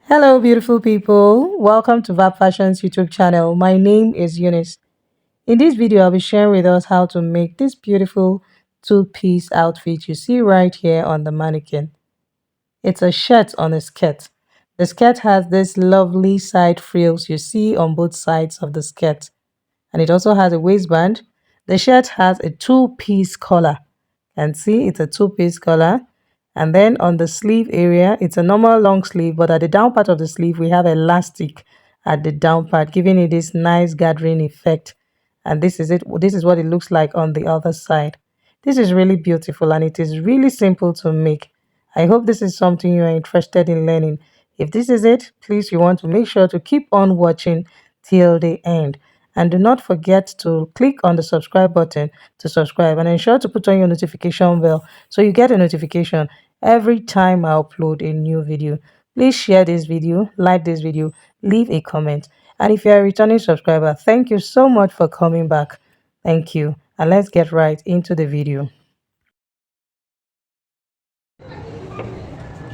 Hello, beautiful people. Welcome to Vap Fashion's YouTube channel. My name is Eunice. In this video, I'll be sharing with us how to make this beautiful two-piece outfit you see right here on the mannequin. It's a shirt on a skirt. The skirt has this lovely side frills you see on both sides of the skirt, and it also has a waistband. The shirt has a two-piece collar. And see, it's a two-piece collar. And then on the sleeve area, it's a normal long sleeve, but at the down part of the sleeve, we have elastic at the down part, giving it this nice gathering effect. And this is it. This is what it looks like on the other side. This is really beautiful and it is really simple to make. I hope this is something you are interested in learning. If this is it, please you want to make sure to keep on watching till the end. And do not forget to click on the subscribe button to subscribe and ensure to put on your notification bell so you get a notification every time I upload a new video. Please share this video, like this video, leave a comment. And if you're a returning subscriber, thank you so much for coming back. Thank you. And let's get right into the video.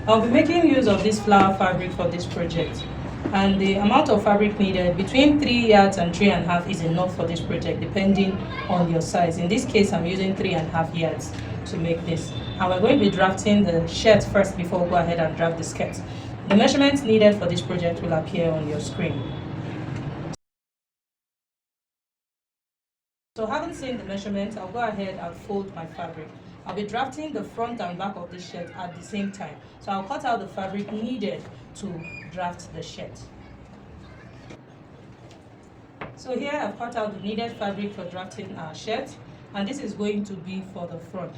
I'll be making use of this flower fabric for this project, and the amount of fabric needed between 3 yards and 3.5 is enough for this project depending on your size. In this case, I'm using 3.5 yards to make this, and we're going to be drafting the shirt first before we go ahead and draft the skirt. The measurements needed for this project will appear on your screen. So having seen the measurements, I'll go ahead and fold my fabric. I'll be drafting the front and back of the shirt at the same time. So I'll cut out the fabric needed to draft the shirt. So here I've cut out the needed fabric for drafting our shirt, and this is going to be for the front.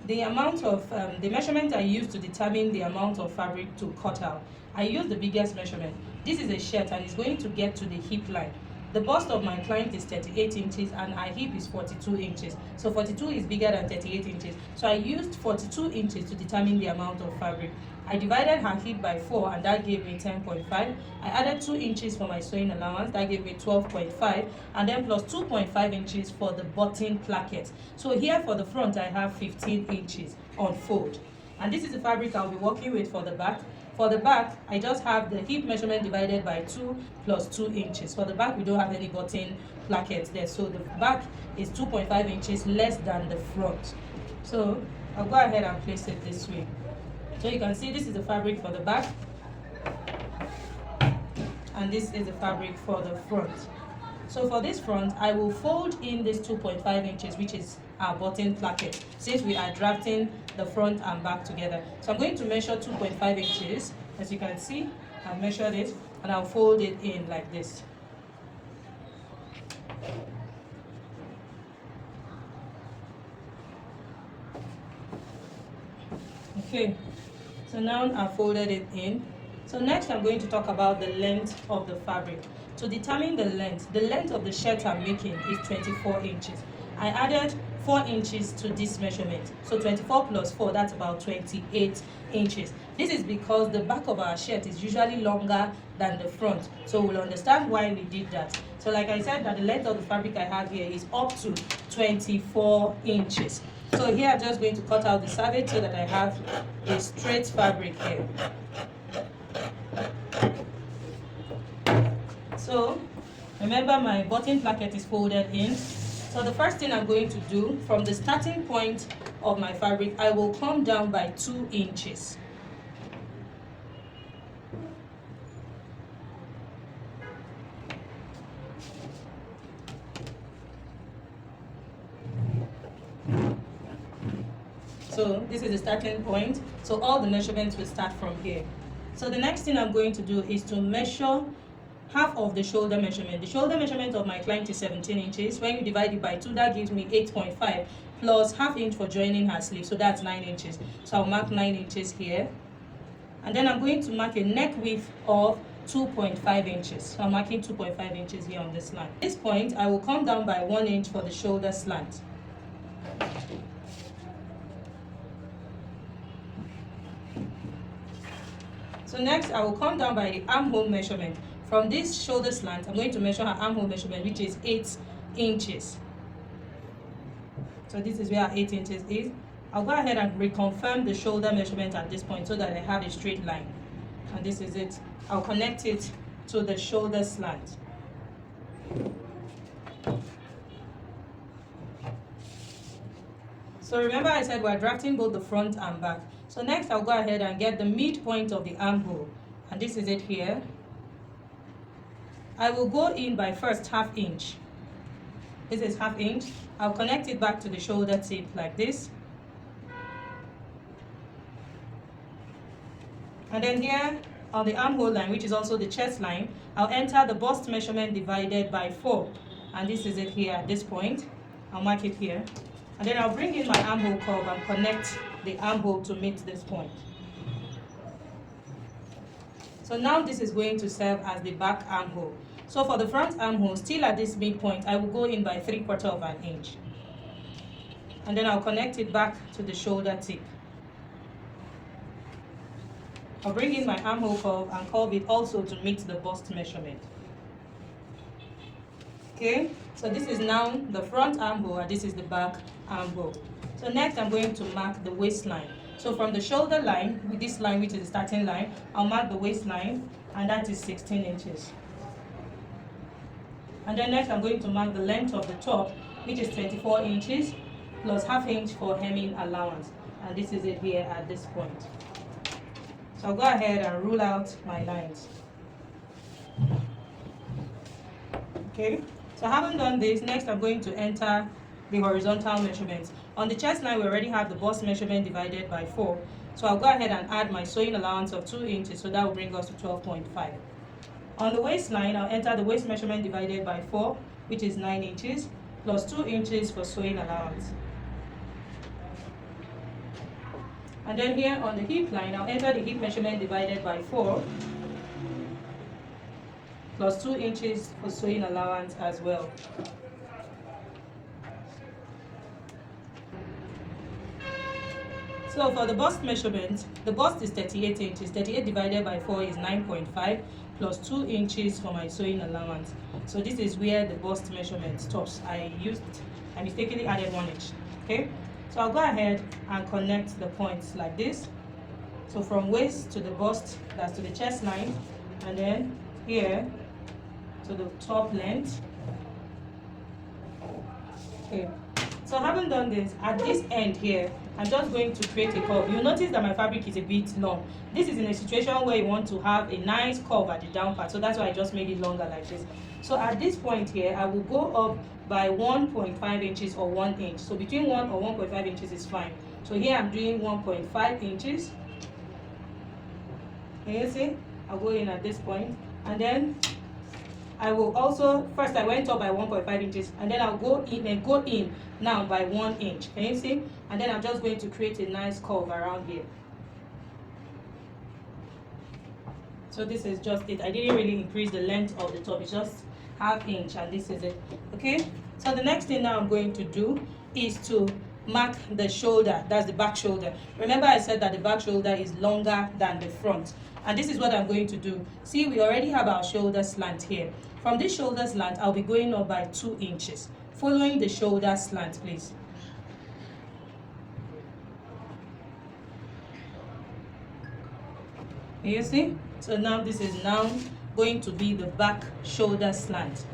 The amount of, the measurement I use to determine the amount of fabric to cut out, I use the biggest measurement. This is a shirt and it's going to get to the hip line. The bust of my client is 38 inches and her hip is 42 inches. So 42 is bigger than 38 inches. So I used 42 inches to determine the amount of fabric. I divided her hip by 4 and that gave me 10.5. I added 2 inches for my sewing allowance, that gave me 12.5, and then plus 2.5 inches for the button placket. So here for the front I have 15 inches on fold. And this is the fabric I'll be working with for the back. For the back, I just have the hip measurement divided by 2 plus 2 inches. For the back, we don't have any button plackets there. So the back is 2.5 inches less than the front. So I'll go ahead and place it this way. So you can see this is the fabric for the back. And this is the fabric for the front. So for this front, I will fold in this 2.5 inches, which is our button placket, since we are drafting the front and back together. So I'm going to measure 2.5 inches. As you can see, I've measured it, and I'll fold it in like this. Okay, so now I've folded it in. So next I'm going to talk about the length of the fabric. To determine the length of the shirt I'm making is 24 inches. I added 4 inches to this measurement. So 24 plus 4, that's about 28 inches. This is because the back of our shirt is usually longer than the front. So we'll understand why we did that. So like I said, that the length of the fabric I have here is up to 24 inches. So here I'm just going to cut out the service so that I have a straight fabric here. So remember, my button placket is folded in. So the first thing I'm going to do, from the starting point of my fabric, I will come down by 2 inches. So this is the starting point. So all the measurements will start from here. So the next thing I'm going to do is to measure half of the shoulder measurement. The shoulder measurement of my client is 17 inches. When you divide it by 2, that gives me 8.5 plus half inch for joining her sleeve. So that's 9 inches. So I'll mark 9 inches here. And then I'm going to mark a neck width of 2.5 inches. So I'm marking 2.5 inches here on this line. At this point, I will come down by 1 inch for the shoulder slant. So next, I will come down by the armhole measurement. From this shoulder slant, I'm going to measure her armhole measurement, which is 8 inches. So this is where 8 inches is. I'll go ahead and reconfirm the shoulder measurement at this point so that I have a straight line. and this is it. I'll connect it to the shoulder slant. So remember I said we're drafting both the front and back. So next I'll go ahead and get the midpoint of the armhole, and this is it here. I will go in by first ½ inch. This is ½ inch. I'll connect it back to the shoulder tip like this. And then here on the armhole line, which is also the chest line, I'll enter the bust measurement divided by 4. And this is it here at this point. I'll mark it here. And then I'll bring in my armhole curve and connect the armhole to meet this point. So now this is going to serve as the back armhole. So for the front armhole, still at this midpoint, I will go in by 3/4 inch. And then I'll connect it back to the shoulder tip. I'll bring in my armhole curve and curve it also to meet the bust measurement. Okay, so this is now the front armhole and this is the back armhole. So next I'm going to mark the waistline. So from the shoulder line, with this line which is the starting line, I'll mark the waistline, and that is 16 inches. And then next I'm going to mark the length of the top, which is 24 inches plus ½ inch for hemming allowance. And this is it here at this point. So I'll go ahead and rule out my lines. Okay, so having done this, next I'm going to enter the horizontal measurements. On the chest line, we already have the bust measurement divided by 4. So I'll go ahead and add my sewing allowance of 2 inches, so that will bring us to 12.5. On the waistline, I'll enter the waist measurement divided by 4, which is 9 inches, plus 2 inches for sewing allowance. And then here on the hip line, I'll enter the hip measurement divided by 4, plus 2 inches for sewing allowance as well. So for the bust measurement, the bust is 38 inches. 38 divided by 4 is 9.5, plus 2 inches for my sewing allowance. So this is where the bust measurement stops. I mistakenly added 1 inch. Okay, so I'll go ahead and connect the points like this. So from waist to the bust, that's to the chest line, and then here to the top length. Okay, so having done this, at this end here, I'm just going to create a curve. You'll notice that my fabric is a bit long. This is in a situation where you want to have a nice curve at the down part, so that's why I just made it longer like this. So at this point here, I will go up by 1.5 inches or 1 inch. So between 1 or 1.5 inches is fine. So here I'm doing 1.5 inches. Can you see? I'll go in at this point, and then I will also, first I went up by 1.5 inches, and then I'll go in now by 1 inch. Can you see? And then I'm just going to create a nice curve around here. So this is just it. I didn't really increase the length of the top, it's just ½ inch, and this is it. Okay, so the next thing now I'm going to do is to mark the shoulder. That's the back shoulder. Remember I said that the back shoulder is longer than the front, and this is what I'm going to do. See, we already have our shoulder slant here. From this shoulder slant, I'll be going up by 2 inches, following the shoulder slant, please. You see? So now this is now going to be the back shoulder slant.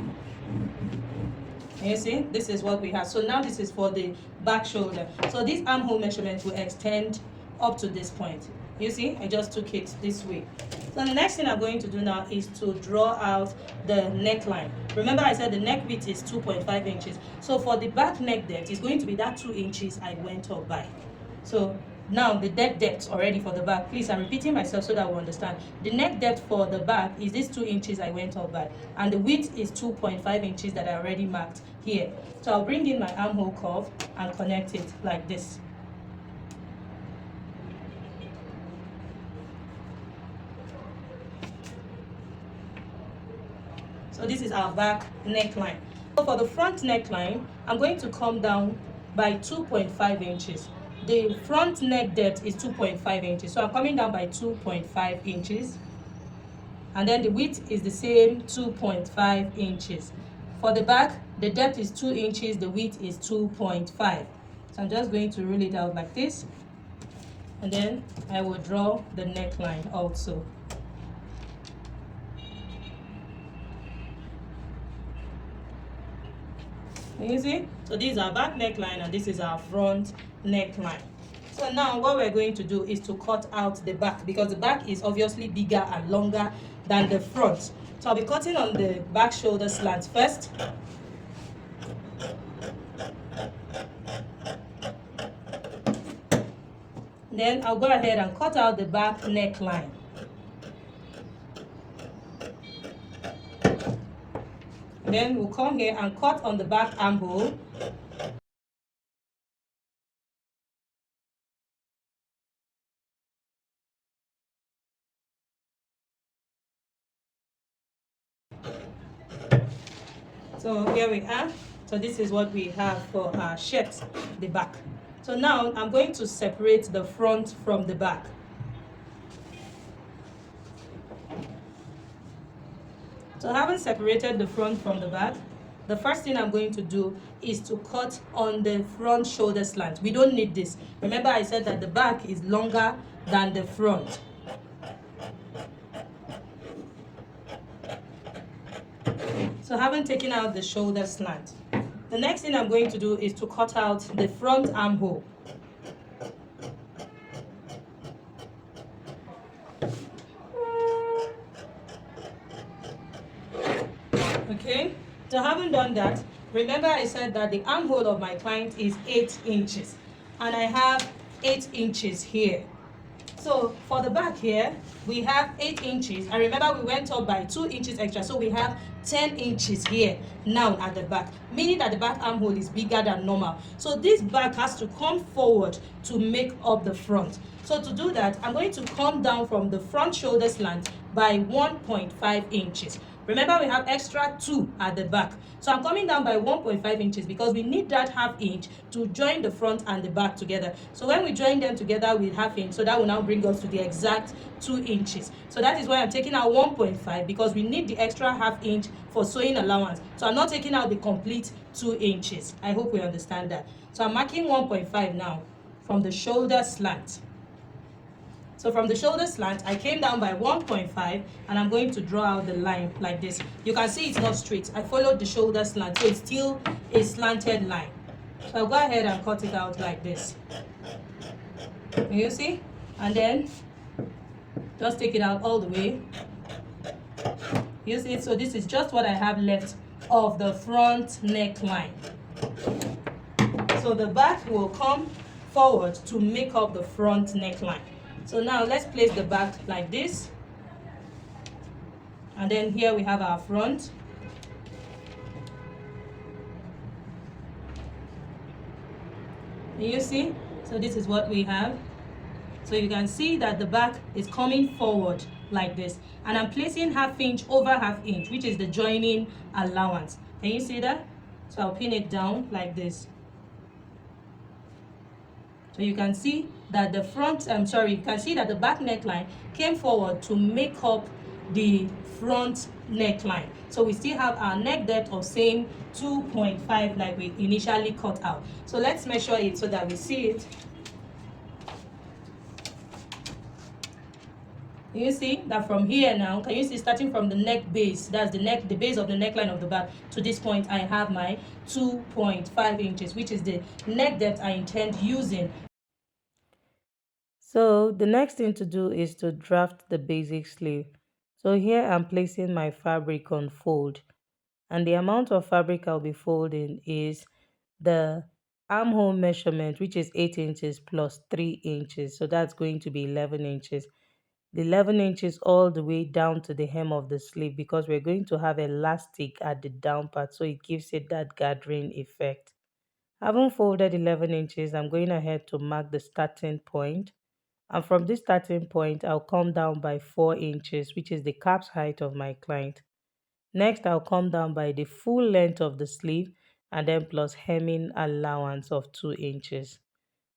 You see, this is what we have. So now this is for the back shoulder. So this armhole measurement will extend up to this point. You see, I just took it this way. So the next thing I'm going to do now is to draw out the neckline. Remember I said the neck width is 2.5 inches. So for the back neck depth, it's going to be that 2 inches I went up by. So now the neck depth already for the back, please, I'm repeating myself so that we understand. The neck depth for the back is this 2 inches I went up by, and the width is 2.5 inches that I already marked here. So I'll bring in my armhole curve and connect it like this. So this is our back neckline. So for the front neckline, I'm going to come down by 2.5 inches. The front neck depth is 2.5 inches. So I'm coming down by 2.5 inches. And then the width is the same, 2.5 inches. For the back, the depth is 2 inches, the width is 2.5. So I'm just going to rule it out like this. And then I will draw the neckline also. You see? So this is our back neckline and this is our front neckline. So now what we're going to do is to cut out the back because the back is obviously bigger and longer than the front. So I'll be cutting on the back shoulder slant first. Then I'll go ahead and cut out the back neckline. Then we'll come here and cut on the back armhole. So here we are. So this is what we have for our shirt, the back. So now I'm going to separate the front from the back. So having separated the front from the back, the first thing I'm going to do is to cut on the front shoulder slant. We don't need this. Remember I said that the back is longer than the front. So having taken out the shoulder slant, the next thing I'm going to do is to cut out the front armhole. Okay, so having done that, remember I said that the armhole of my client is 8 inches and I have 8 inches here. So for the back here, we have 8 inches. And remember we went up by 2 inches extra. So we have 10 inches here now at the back, meaning that the back armhole is bigger than normal. So this back has to come forward to make up the front. So to do that, I'm going to come down from the front shoulder slant by 1.5 inches. Remember we have extra 2 at the back. So I'm coming down by 1.5 inches because we need that half inch to join the front and the back together. So when we join them together with half inch, so that will now bring us to the exact 2 inches. So that is why I'm taking out 1.5 because we need the extra half inch for sewing allowance. So I'm not taking out the complete 2 inches. I hope we understand that. So I'm marking 1.5 now from the shoulder slant. So from the shoulder slant, I came down by 1.5 and I'm going to draw out the line like this. You can see it's not straight. I followed the shoulder slant, so it's still a slanted line. So I'll go ahead and cut it out like this. You see? And then just take it out all the way. You see? So this is just what I have left of the front neckline. So the back will come forward to make up the front neckline. So now let's place the back like this. And then here we have our front. You see? So this is what we have. So you can see that the back is coming forward like this. And I'm placing half inch over half inch, which is the joining allowance. Can you see that? So I'll pin it down like this. So you can see that the front, you can see that the back neckline came forward to make up the front neckline. So we still have our neck depth of same 2.5 like we initially cut out. So let's measure it so that we see it. You see that from here now, can you see starting from the neck base, that's the base of the neckline of the back to this point, I have my 2.5 inches, which is the neck depth I intend using. So the next thing to do is to draft the basic sleeve. So here I'm placing my fabric on fold, and the amount of fabric I'll be folding is the armhole measurement, which is 8 inches plus 3 inches. So that's going to be 11 inches. The 11 inches all the way down to the hem of the sleeve because we're going to have elastic at the down part, so it gives it that gathering effect. Having folded 11 inches, I'm going ahead to mark the starting point. And from this starting point, I'll come down by 4 inches, which is the cap's height of my client. Next, I'll come down by the full length of the sleeve and then plus hemming allowance of 2 inches.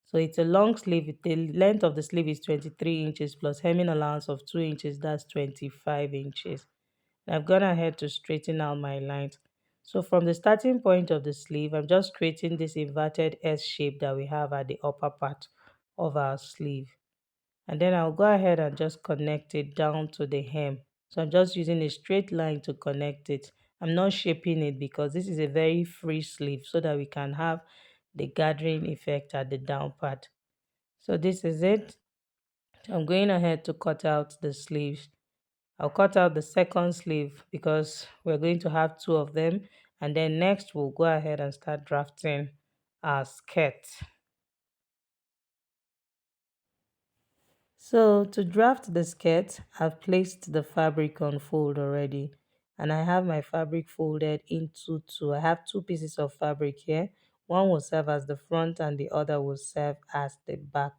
So it's a long sleeve. The length of the sleeve is 23 inches plus hemming allowance of 2 inches. That's 25 inches. And I've gone ahead to straighten out my lines. So from the starting point of the sleeve, I'm just creating this inverted S shape that we have at the upper part of our sleeve. And then I'll go ahead and just connect it down to the hem. So I'm just using a straight line to connect it. I'm not shaping it because this is a very free sleeve so that we can have the gathering effect at the down part. So this is it. I'm going ahead to cut out the sleeves. I'll cut out the second sleeve because we're going to have two of them. And then next we'll go ahead and start drafting our skirt. So to draft the skirt, I've placed the fabric on fold already. And I have my fabric folded into two. I have two pieces of fabric here. One will serve as the front and the other will serve as the back.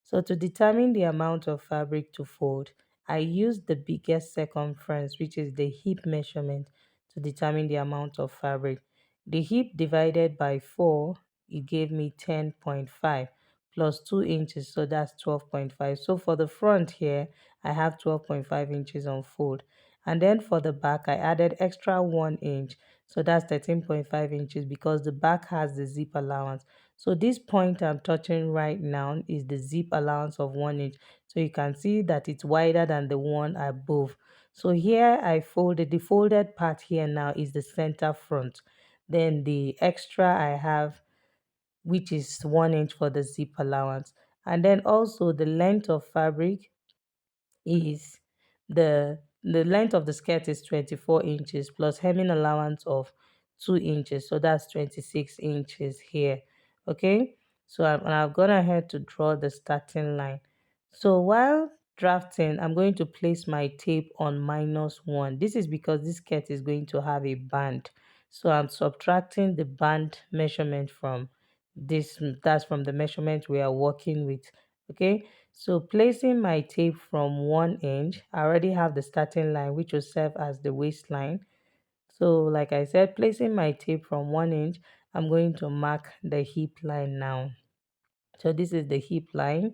So to determine the amount of fabric to fold, I use the biggest circumference, which is the hip measurement, to determine the amount of fabric. The hip divided by 4, it gave me 10.5 plus 2 inches, so that's 12.5. So for the front here, I have 12.5 inches on fold. And then for the back, I added extra 1 inch, so that's 13.5 inches because the back has the zip allowance. So this point I'm touching right now is the zip allowance of 1 inch. So you can see that it's wider than the one above. So here I folded, the folded part here now is the center front. Then the extra I have, which is 1 inch for the zip allowance. And then also the length of fabric is the length of the skirt is 24 inches plus hemming allowance of 2 inches, so that's 26 inches here. Okay, so I've gone ahead to draw the starting line. So while drafting, I'm going to place my tape on -1. This is because this skirt is going to have a band, so I'm subtracting the band measurement from this. That's from the measurement we are working with. Okay, so placing my tape from 1 inch, I already have the starting line, which will serve as the waistline. So like I said, placing my tape from 1 inch, I'm going to mark the hip line now. So this is the hip line.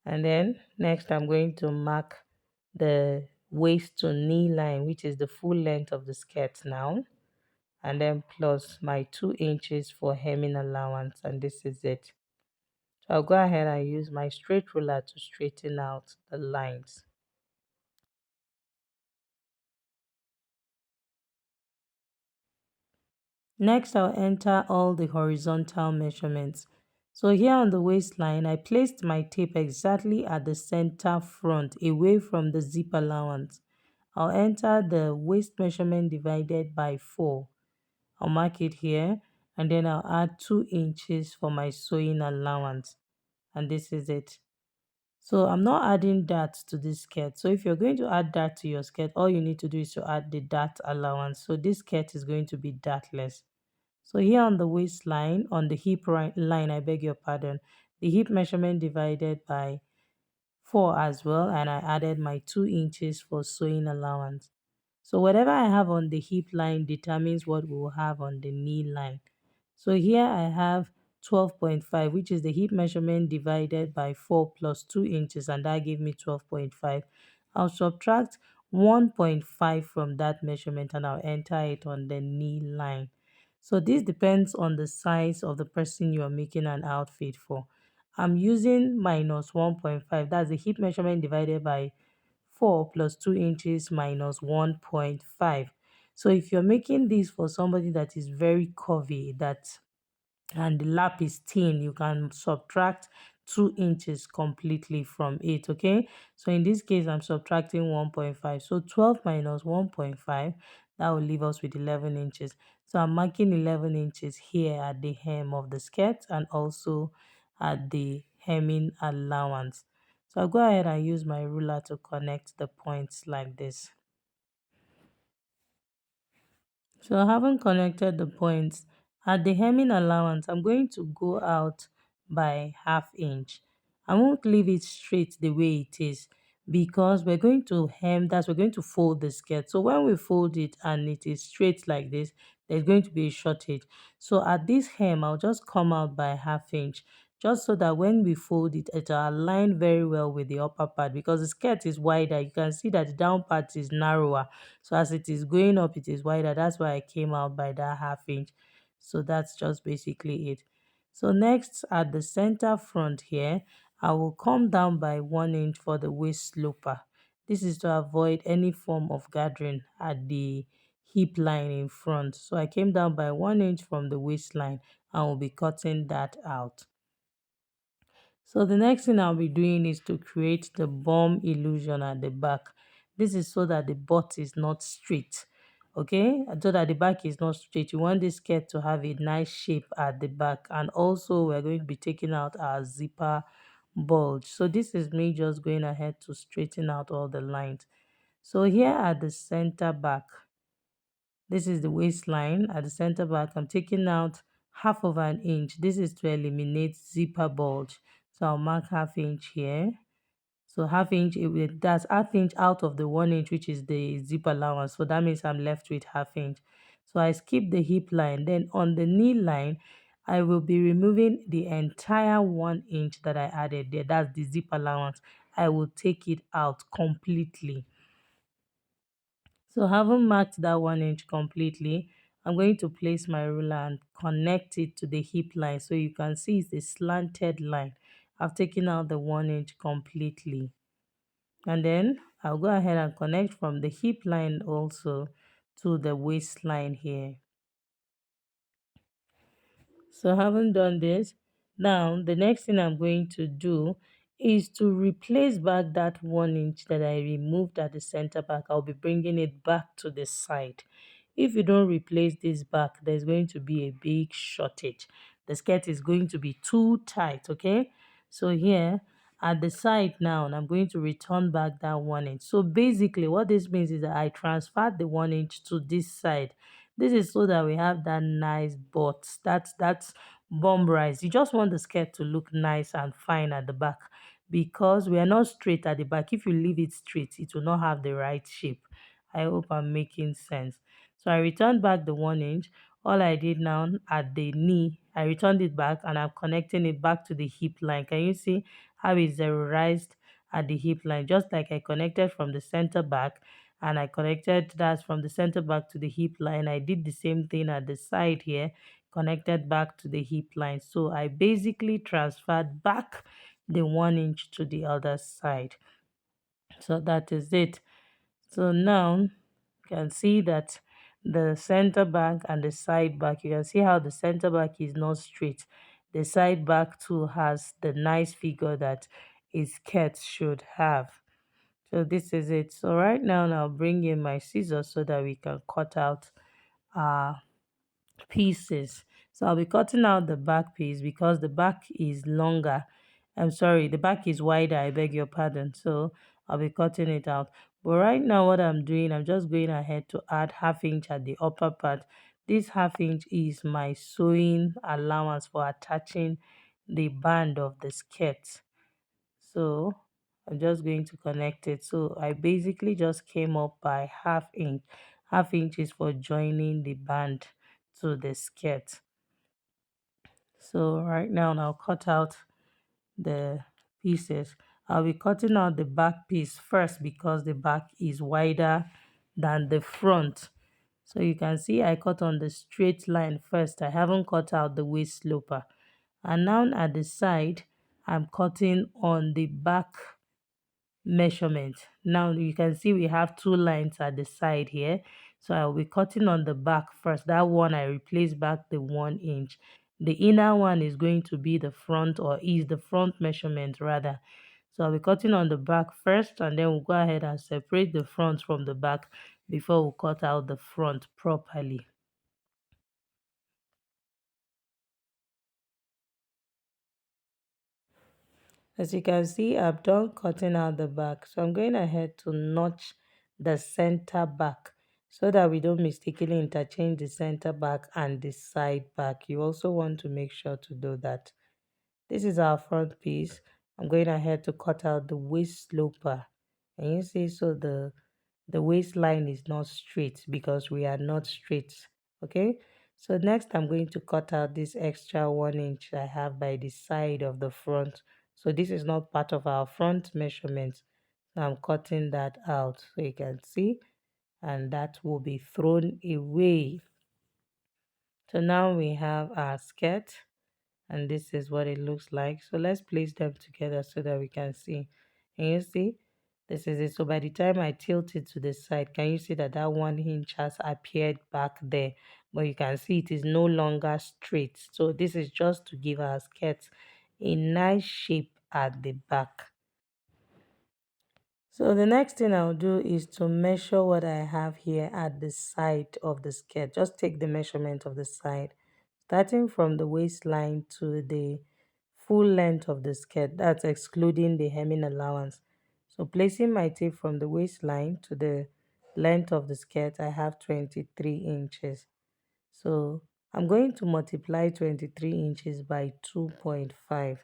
And then next I'm going to mark the waist to knee line, which is the full length of the skirt now. And then plus my 2 inches for hemming allowance. And this is it. So I'll go ahead and use my straight ruler to straighten out the lines. Next, I'll enter all the horizontal measurements. So here on the waistline, I placed my tape exactly at the center front, away from the zip allowance. I'll enter the waist measurement divided by 4. I'll mark it here, and then I'll add 2 inches for my sewing allowance. And this is it. So I'm not adding that to this skirt. So if you're going to add that to your skirt, all you need to do is to add the dart allowance. So this skirt is going to be dartless. So here on the waistline, on the hip line, I beg your pardon, the hip measurement divided by 4 as well, and I added my 2 inches for sewing allowance. So whatever I have on the hip line determines what we will have on the knee line. So here I have 12.5, which is the hip measurement divided by 4 plus 2 inches, and that gave me 12.5. I'll subtract 1.5 from that measurement and I'll enter it on the knee line. So this depends on the size of the person you are making an outfit for. I'm using -1.5. That's the hip measurement divided by 4 plus 2 inches minus 1.5. So if you're making this for somebody that is very curvy, that and the lap is thin, you can subtract 2 inches completely from it. Okay, so in this case I'm subtracting 1.5, so 12 minus 1.5, that will leave us with 11 inches. So I'm marking 11 inches here at the hem of the skirt and also at the hemming allowance. So I'll go ahead and use my ruler to connect the points like this. So I haven't connected the points. At the hemming allowance, I'm going to go out by ½ inch. I won't leave it straight the way it is because we're going to hem, that's we're going to fold the skirt. So when we fold it and it is straight like this, there's going to be a shortage. So at this hem, I'll just come out by ½ inch just so that when we fold it, it will align very well with the upper part because the skirt is wider. You can see that the down part is narrower. So as it is going up, it is wider. That's why I came out by that ½ inch. So that's just basically it. So next at the center front here, I will come down by 1 inch for the waist sloper. This is to avoid any form of gathering at the hip line in front. So I came down by 1 inch from the waistline and will be cutting that out. So the next thing I'll be doing is to create the bum illusion at the back. This is so that the butt is not straight. Okay, so that the back is not straight. You want this skirt to have a nice shape at the back, and also we're going to be taking out our zipper bulge. So this is me just going ahead to straighten out all the lines. So here at the center back, this is the waistline. At the center back, I'm taking out half of an inch. This is to eliminate zipper bulge. So I'll mark half inch here. So half inch, that's half inch out of the 1 inch, which is the zip allowance. So that means I'm left with half inch. So I skip the hip line. Then on the knee line, I will be removing the entire 1 inch that I added there. That's the zip allowance. I will take it out completely. So having marked that 1 inch completely, I'm going to place my ruler and connect it to the hip line. So you can see it's a slanted line. I've taken out the 1 inch completely. And then I'll go ahead and connect from the hip line also to the waistline here. So having done this, now the next thing I'm going to do is to replace back that 1 inch that I removed at the center back. I'll be bringing it back to the side. If you don't replace this back, there's going to be a big shortage. The skirt is going to be too tight, okay? So here at the side now, and I'm going to return back that 1 inch. So basically what this means is that I transferred the 1 inch to this side. This is so that we have that nice butt. That's bum rise. You just want the skirt to look nice and fine at the back, because we are not straight at the back. If you leave it straight, it will not have the right shape. I hope I'm making sense. So I returned back the 1 inch. All I did now at the knee, I returned it back and I'm connecting it back to the hip line. Can you see how it's zeroized at the hip line? Just like I connected from the center back, and I connected that from the center back to the hip line. I did the same thing at the side here, connected back to the hip line. So I basically transferred back the 1 inch to the other side. So that is it. So now you can see that the center back and the side back, you can see how the center back is not straight. The side back too has the nice figure that a skirt should have. So this is it. So right now I'll bring in my scissors so that we can cut out our pieces. So I'll be cutting out the back piece because the back is longer. I'm sorry, the back is wider, I beg your pardon. So I'll be cutting it out. But right now what I'm doing, I'm just going ahead to add half inch at the upper part. This half inch is my sewing allowance for attaching the band of the skirt. So I'm just going to connect it. So I basically just came up by half inch. Half inch is for joining the band to the skirt. So right now I'll cut out the pieces. I'll be cutting out the back piece first because the back is wider than the front. So you can see I cut on the straight line first. I haven't cut out the waist sloper. And now at the side, I'm cutting on the back measurement. Now you can see we have two lines at the side here. So I'll be cutting on the back first. That one I replace back the 1 inch. The inner one is going to be the front, or is the front measurement rather. So I'll be cutting on the back first, and then we'll go ahead and separate the front from the back before we cut out the front properly. As you can see, I've done cutting out the back. So I'm going ahead to notch the center back so that we don't mistakenly interchange the center back and the side back. You also want to make sure to do that. This is our front piece. I'm going ahead to cut out the waist sloper. And you see, so the waistline is not straight because we are not straight. Okay, so next I'm going to cut out this extra 1 inch I have by the side of the front. So this is not part of our front measurement, so I'm cutting that out so you can see, and that will be thrown away. So now we have our skirt, and this is what it looks like. So let's place them together so that we can see. And you see, This is it. So by the time I tilt it to the side, can you see that that 1 inch has appeared back there? But you can see it is no longer straight. So this is just to give our skirt a nice shape at the back. So the next thing I'll do is to measure what I have here at the side of the skirt. Just take the measurement of the side, starting from the waistline to the full length of the skirt. That's excluding the hemming allowance. So placing my tape from the waistline to the length of the skirt, I have 23 inches. So I'm going to multiply 23 inches by 2.5.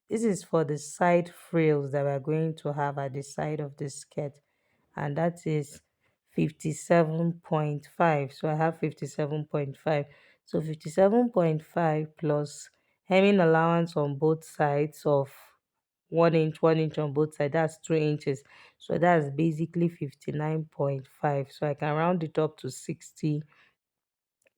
This is for the side frills that we're going to have at the side of the skirt. And that is 57.5. So I have 57.5. So 57.5 plus hemming allowance on both sides of 1 inch, 1 inch on both sides. That's 2 inches. So that's basically 59.5. So I can round it up to 60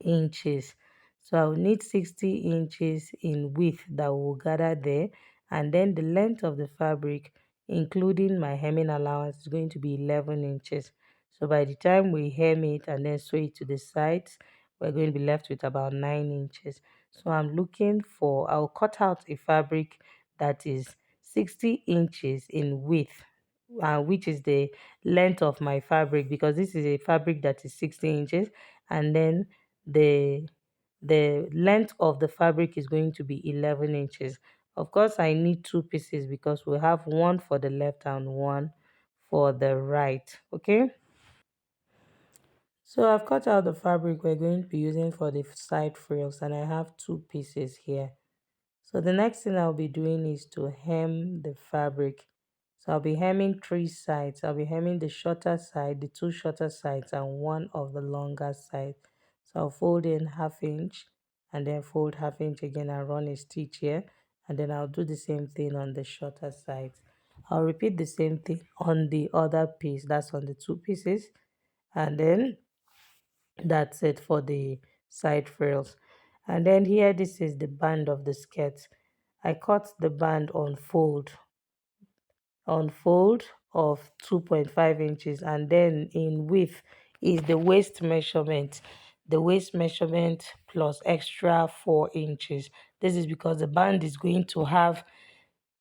inches. So I'll need 60 inches in width that will gather there, and then the length of the fabric including my hemming allowance is going to be 11 inches. So by the time we hem it and then sew it to the sides, we're going to be left with about 9 inches. So I'm looking for, I'll cut out a fabric that is 60 inches in width, which is the length of my fabric, because this is a fabric that is 60 inches, and then the the length of the fabric is going to be 11 inches. Of course, I need two pieces because we have one for the left and one for the right. Okay, so I've cut out the fabric we're going to be using for the side frills, and I have two pieces here. So the next thing I'll be doing is to hem the fabric. So I'll be hemming three sides. I'll be hemming the shorter side, the two shorter sides, and one of the longer side. So I'll fold in 1/2 inch and then fold 1/2 inch again and run a stitch here. And then I'll do the same thing on the shorter sides. I'll repeat the same thing on the other piece, that's on the two pieces. And then that's it for the side frills. And then here, this is the band of the skirt. I cut the band on fold of 2.5 inches, and then in width is the waist measurement, the waist measurement plus extra 4 inches. This is because the band is going to have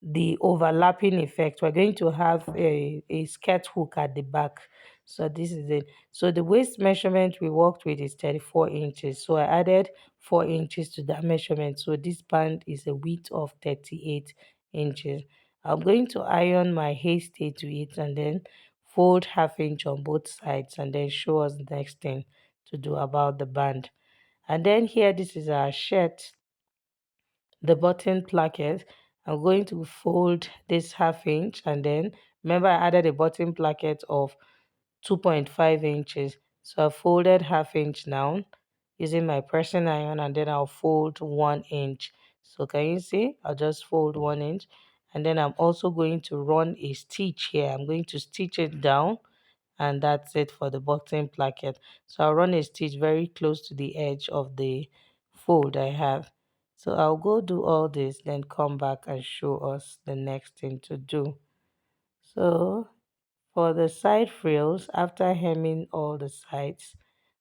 the overlapping effect. We're going to have a skirt hook at the back. So this is it. So the waist measurement we worked with is 34 inches. So I added 4 inches to that measurement. So this band is a width of 38 inches. I'm going to iron my hairstay to it and then fold 1/2 inch on both sides and then show us the next thing to do about the band. And then here, this is our shirt, the button placket. I'm going to fold this 1/2 inch, and then remember I added a button placket of 2.5 inches. So I folded 1/2 inch down using my pressing iron, and then I'll fold 1 inch. So can you see? I'll just fold 1 inch, and then I'm also going to run a stitch here. I'm going to stitch it down, and that's it for the button placket. So I'll run a stitch very close to the edge of the fold I have. So I'll go do all this, then come back and show us the next thing to do. So for the side frills, after hemming all the sides,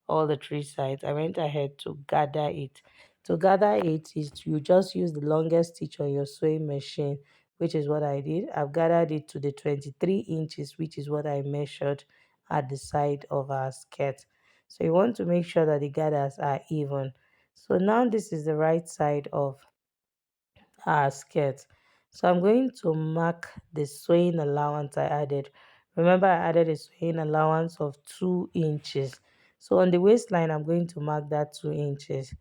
all the three sides, I went ahead to gather it. To gather it is you just use the longest stitch on your sewing machine, which is what I did. I've gathered it to the 23 inches, which is what I measured at the side of our skirt. So you want to make sure that the gathers are even. So now this is the right side of skirt. So I'm going to mark the sewing allowance I added. Remember, I added a sewing allowance of 2 inches. So on the waistline, I'm going to mark that 2 inches.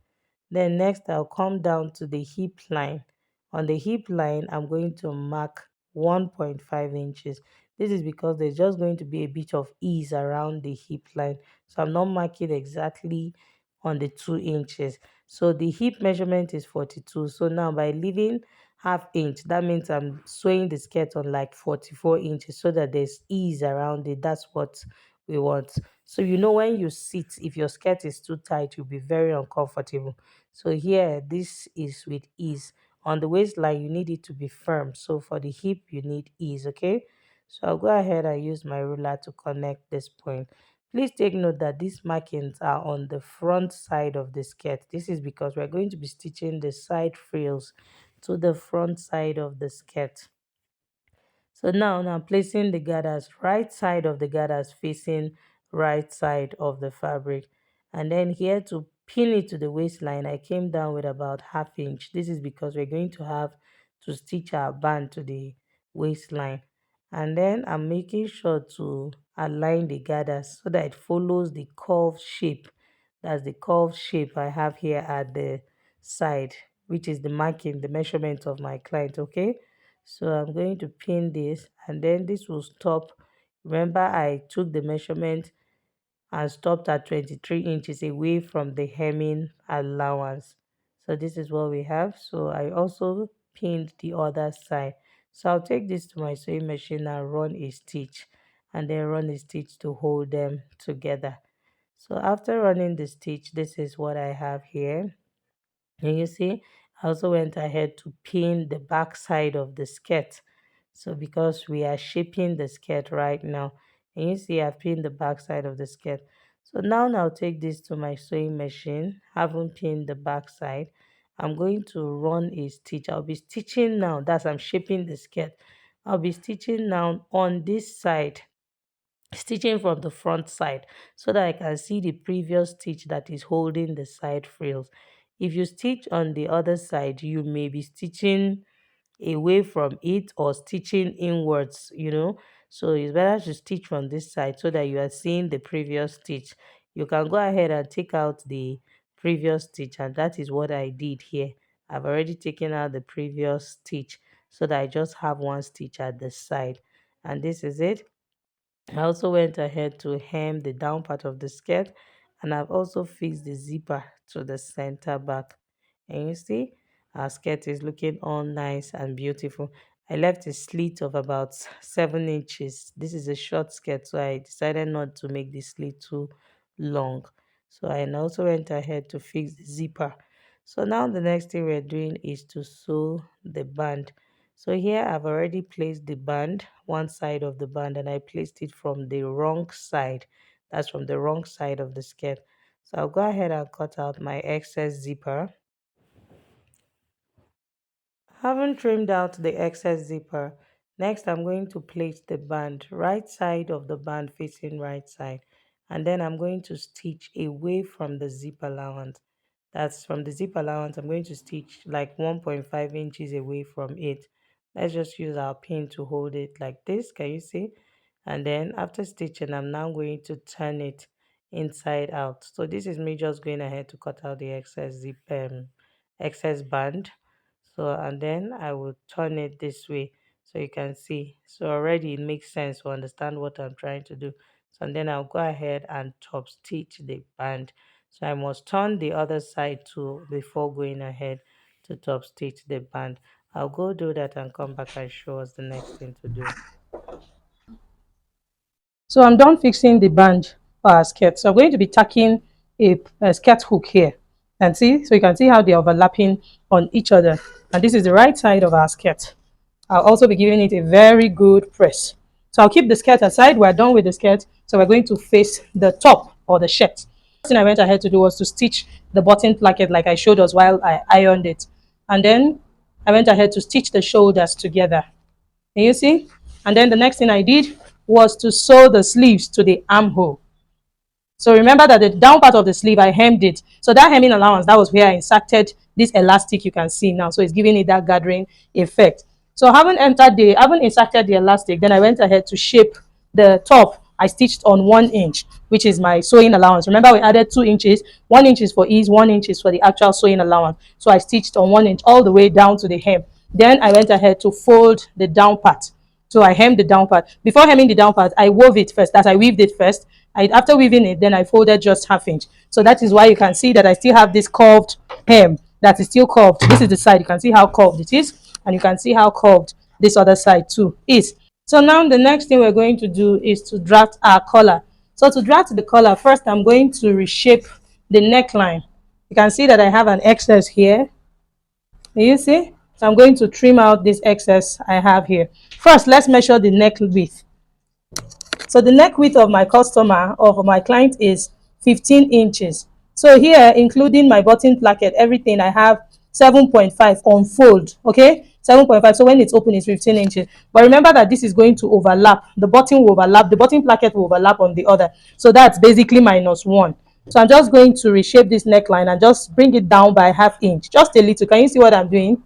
Then next, I'll come down to the hip line. On the hip line, I'm going to mark 1.5 inches. This is because there's just going to be a bit of ease around the hip line. So I'm not marking exactly on the 2 inches. So the hip measurement is 42. So now by leaving 1/2 inch, that means I'm sewing the skirt on like 44 inches so that there's ease around it. That's what we want. So you know when you sit, if your skirt is too tight, you'll be very uncomfortable. So here, this is with ease. On the waistline, you need it to be firm. So for the hip, you need ease, okay? So I'll go ahead and use my ruler to connect this point. Please take note that these markings are on the front side of the skirt. This is because we're going to be stitching the side frills to the front side of the skirt. So now I'm placing the gathers, right side of the gathers facing right side of the fabric. And then here to pin it to the waistline, I came down with about half inch. This is because we're going to have to stitch our band to the waistline. And then I'm making sure to align the gathers so that it follows the curved shape. That's the curved shape I have here at the side, which is the marking, the measurement of my client. Okay, so I'm going to pin this, and then this will stop. Remember, I took the measurement and stopped at 23 inches away from the hemming allowance. So this is what we have. So I also pinned the other side. So I'll take this to my sewing machine and run a stitch, and then run a stitch to hold them together. So after running the stitch, this is what I have here. And you see, I also went ahead to pin the back side of the skirt. So because we are shaping the skirt right now, and you see I've pinned the back side of the skirt. So now I'll take this to my sewing machine, having pinned the back side. I'm going to run a stitch. I'll be stitching now. That's I'm shaping the skirt. I'll be stitching now on this side, stitching from the front side so that I can see the previous stitch that is holding the side frills. If you stitch on the other side, you may be stitching away from it or stitching inwards. So it's better to stitch from this side so that you are seeing the previous stitch. You can go ahead and take out the previous stitch, and that is what I did here. I've already taken out the previous stitch so that I just have one stitch at the side, and this is it. I also went ahead to hem the down part of the skirt, and I've also fixed the zipper to the center back. And you see, our skirt is looking all nice and beautiful. I left a slit of about 7 inches. This is a short skirt, so I decided not to make the slit too long. So I also went ahead to fix the zipper. So now the next thing we're doing is to sew the band. So here I've already placed the band, one side of the band, and I placed it from the wrong side. That's from the wrong side of the skirt. So I'll go ahead and cut out my excess zipper. Having trimmed out the excess zipper, next I'm going to place the band, right side of the band facing right side. And then I'm going to stitch away from the zip allowance. That's from the zip allowance, I'm going to stitch like 1.5 inches away from it. Let's just use our pin to hold it like this. Can you see? And then after stitching, I'm now going to turn it inside out. So this is me just going ahead to cut out the excess band. So and then I will turn it this way so you can see. So already it makes sense to understand what I'm trying to do. So and then I'll go ahead and top stitch the band. So I must turn the other side too before going ahead to top stitch the band. I'll go do that and come back and show us the next thing to do. So I'm done fixing the band for our skirt. So I'm going to be tacking a skirt hook here. And see, so you can see how they're overlapping on each other. And this is the right side of our skirt. I'll also be giving it a very good press. So I'll keep the skirt aside. We're done with the skirt. So we're going to face the top or the shirt. First thing I went ahead to do was to stitch the button placket like I showed us while I ironed it. And then I went ahead to stitch the shoulders together. Can you see? And then the next thing I did was to sew the sleeves to the armhole. So remember that the down part of the sleeve, I hemmed it. So that hemming allowance, that was where I inserted this elastic you can see now. So it's giving it that gathering effect. So having inserted the elastic, then I went ahead to shape the top. I stitched on 1 inch, which is my sewing allowance. Remember, we added 2 inches. 1 inch is for ease, 1 inch is for the actual sewing allowance. So I stitched on 1 inch all the way down to the hem. Then I went ahead to fold the down part. So I hemmed the down part. Before hemming the down part, I wove it first. That I weaved it first. After weaving it, then I folded just half inch. So that is why you can see that I still have this curved hem that is still curved. This is the side. You can see how curved it is, and you can see how curved this other side too is. So now the next thing we're going to do is to draft our collar. So to draft the collar, first I'm going to reshape the neckline. You can see that I have an excess here. You see? So I'm going to trim out this excess I have here. First, let's measure the neck width. So the neck width of my customer, of my client, is 15 inches. So here, including my button placket, everything, I have 7.5 on fold, okay? 7.5. So when it's open, it's 15 inches. But remember that this is going to overlap. The button will overlap. The button placket will overlap on the other. So that's basically -1. So I'm just going to reshape this neckline and just bring it down by ½ inch, just a little. Can you see what I'm doing?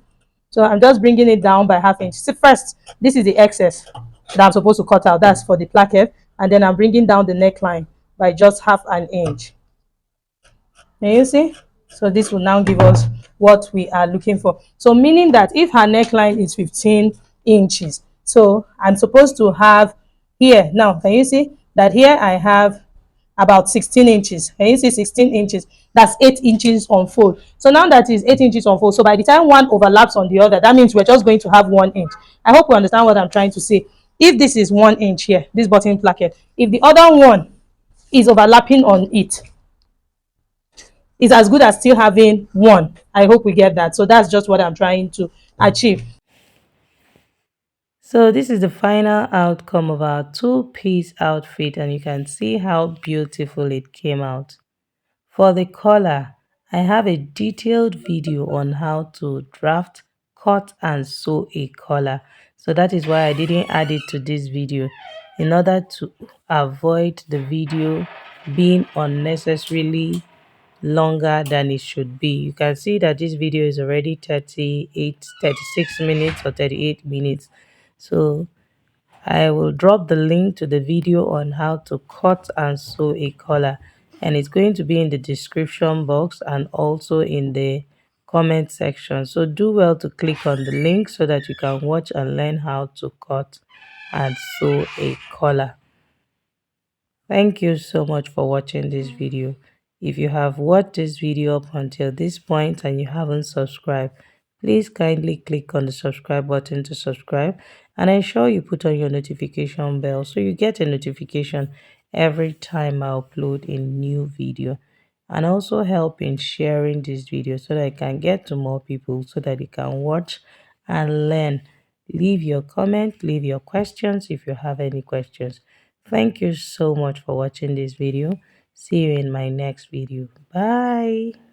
So I'm just bringing it down by ½ inch. See, first, this is the excess that I'm supposed to cut out. That's for the placket. And then I'm bringing down the neckline by just ½ inch. Can you see? So this will now give us what we are looking for. So meaning that if her neckline is 15 inches, so I'm supposed to have here, now can you see that here I have about 16 inches. Can you see 16 inches? That's 8 inches on fold. So now that is 8 inches on fold. So by the time one overlaps on the other, that means we're just going to have 1 inch. I hope you understand what I'm trying to say. If this is 1 inch here, this button placket, if the other one is overlapping on it, it's as good as still having one. I hope we get that. So that's just what I'm trying to achieve. So this is the final outcome of our two-piece outfit, and you can see how beautiful it came out. For the collar, I have a detailed video on how to draft, cut and sew a collar. So that is why I didn't add it to this video, in order to avoid the video being unnecessarily longer than it should be. You can see that this video is already 36 minutes or 38 minutes. So I will drop the link to the video on how to cut and sew a collar, and it's going to be in the description box and also in the comment section. So do well to click on the link so that you can watch and learn how to cut and sew a collar. Thank you so much for watching this video. If you have watched this video up until this point and you haven't subscribed, please kindly click on the subscribe button to subscribe, and ensure you put on your notification bell so you get a notification every time I upload a new video. And also help in sharing this video so that I can get to more people so that they can watch and learn. Leave your comment, leave your questions if you have any questions. Thank you so much for watching this video. See you in my next video. Bye.